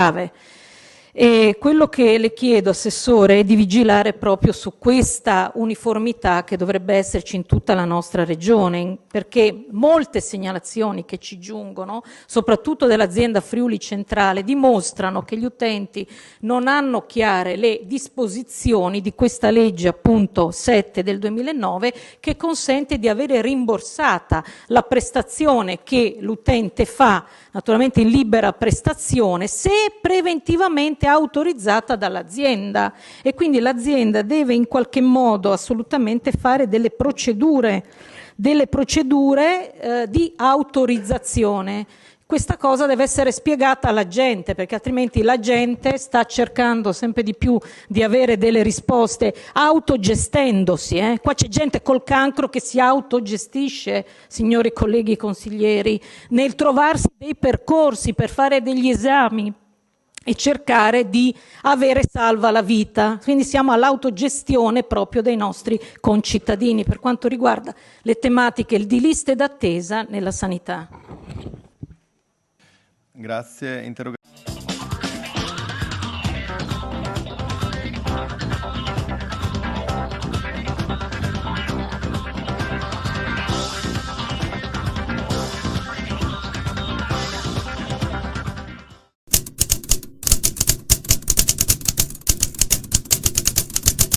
grave. E quello che le chiedo, Assessore, è di vigilare proprio su questa uniformità che dovrebbe esserci in tutta la nostra regione, perché molte segnalazioni che ci giungono, soprattutto dell'azienda Friuli Centrale, dimostrano che gli utenti non hanno chiare le disposizioni di questa legge, appunto 7 del 2009, che consente di avere rimborsata la prestazione che l'utente fa, naturalmente in libera prestazione, se preventivamente autorizzata dall'azienda, e quindi l'azienda deve in qualche modo assolutamente fare delle procedure di autorizzazione. Questa cosa deve essere spiegata alla gente, perché altrimenti la gente sta cercando sempre di più di avere delle risposte autogestendosi. Qua c'è gente col cancro che si autogestisce, signori colleghi consiglieri, nel trovarsi dei percorsi per fare degli esami e cercare di avere salva la vita. Quindi siamo all'autogestione proprio dei nostri concittadini per quanto riguarda le tematiche di liste d'attesa nella sanità. Grazie.